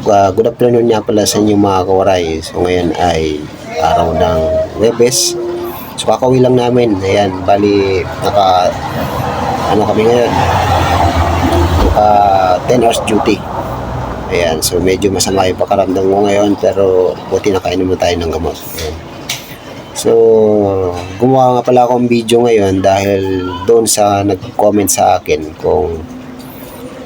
Good afternoon nga pala sa inyo mga kawaray. So ngayon ay araw ng Webes. So kakauwi lang namin. Ayan, bali kami ngayon. Naka 10 hours duty. Ayan, so medyo masama yung pakaramdam ko ngayon, pero buti nakainom na tayo ng gamot. Ayan. So gumawa nga pala akong video ngayon dahil doon sa nag-comment sa akin kung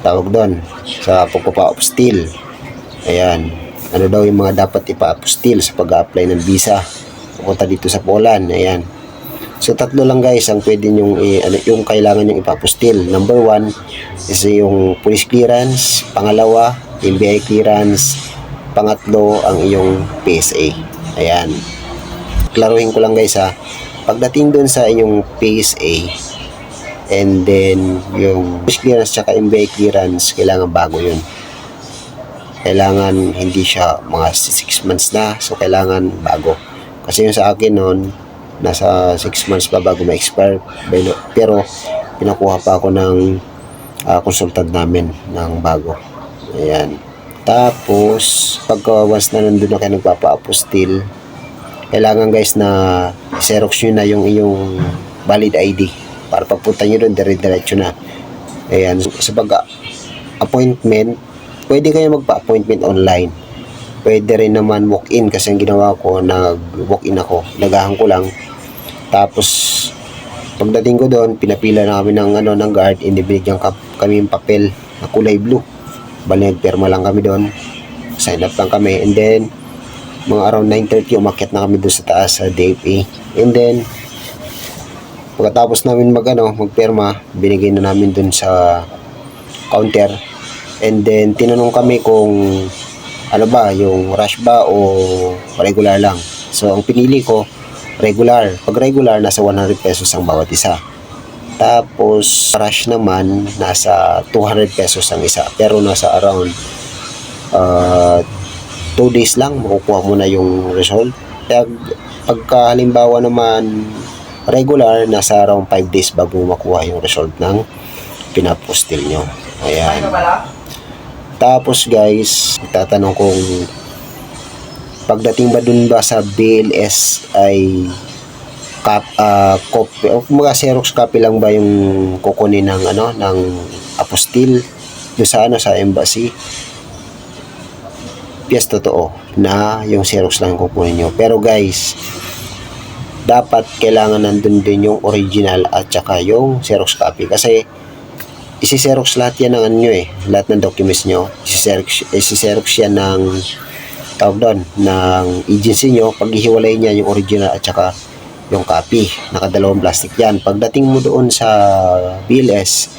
tawag doon sa pagpapa-apostille. Ayan, ano daw yung mga dapat ipa-apostille sa pag-apply ng visa pupunta dito sa Poland. Ayan, so tatlo lang guys ang pwede yung kailangan yung ipa-apostille. Number 1 is yung police clearance, pangalawa NBI clearance, pangatlo ang iyong PSA. Ayan, klaruhin ko lang guys ha, pagdating doon sa inyong PSA and then yung police clearance tsaka NBI clearance, kailangan bago yun. Kailangan hindi siya mga 6 months na, so kailangan bago. Kasi yung sa akin noon, nasa 6 months pa bago ma-expire. Pero pinakuha pa ako ng consultant namin ng bago. Ayan. Tapos, pagka once na nandun na kayo nagpapa-apostille, kailangan guys na xerox nyo na yung iyong valid ID para pagpunta nyo doon, dire-diretso na. Ayan. Sa pag-appointment, pwede kayo magpa-appointment online. Pwede rin naman walk-in, kasi ang ginawa ko, nag-walk-in ako. Nagahan ko lang. Tapos, pagdating ko doon, pinapila na kami ng guard, and binigyan kami yung papel na kulay blue. Bali, nagperma lang kami doon. Sign up lang kami. And then, mga around 9:30, umakyat na kami doon sa taas sa DFA. And then, pagkatapos namin magperma, binigay na namin doon sa counter. And then, tinanong kami kung ano ba, yung rush ba o regular lang. So, ang pinili ko, regular. Pag regular, nasa 100 pesos ang bawat isa. Tapos, rush naman, nasa 200 pesos ang isa. Pero nasa around 2 days lang, makukuha mo na yung result. Kaya, pagka halimbawa naman, regular, nasa around 5 days bago makuha yung result ng pinapostil nyo. Ayan. Tapos guys, tatanong kung pagdating ba dun ba sa BLS ay copy o mga xerox copy lang ba yung kukunin ng apostille do sa sa embassy? Yes, totoo na yung xerox lang yung kukunin nyo. Pero guys, dapat kailangan nandun din yung original at saka yung xerox copy, kasi isi-xerox lahat yan ng lahat ng documents nyo. Isi-xerox yan ng tawag doon, ng agency nyo. Paghihiwalay niya yung original at saka yung copy, nakadalawang plastic yan. Pagdating mo doon sa BLS,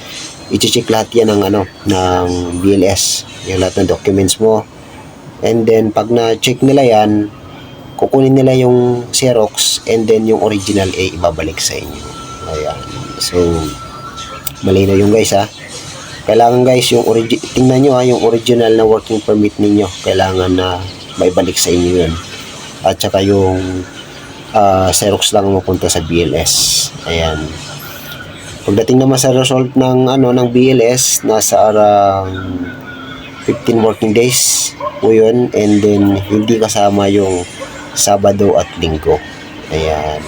i-check lahat yan ng BLS, yung lahat ng documents mo. And then pag na-check nila yan, kukunin nila yung xerox, and then yung original ibabalik sa inyo. Ayan, so malinaw yung guys ha. Kailangan guys yung tingnan nyo yung original na working permit ninyo, kailangan na maibalik sa inyo yun. At saka yung xerox lang mapunta sa BLS. Ayan. Pagdating naman sa result ng BLS, nasa around 15 working days po yun, and then hindi kasama yung Sabado at Linggo. Ayan.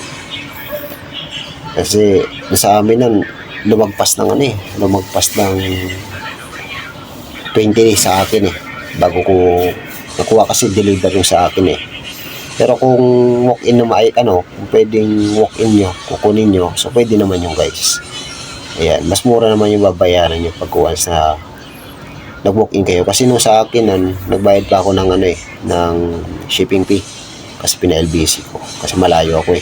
Kasi sa amin nun, lumagpas ng 20 days sa akin bago ko nakuha, kasi deliver yung sa akin Pero kung walk-in na kung pwedeng walk-in nyo, kukunin nyo, so pwede naman yung guys. Ayan, mas mura naman yung babayaran nyo pag once na nag-walk-in kayo. Kasi nung sa akin nagbayad pa ako ng ng shipping fee, kasi pina-LBC ko, kasi malayo ako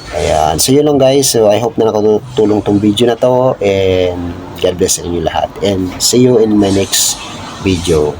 Ayan, so yun lang guys. So I hope na nakatulong tong video na to, and God bless sa inyo lahat, and see you in my next video.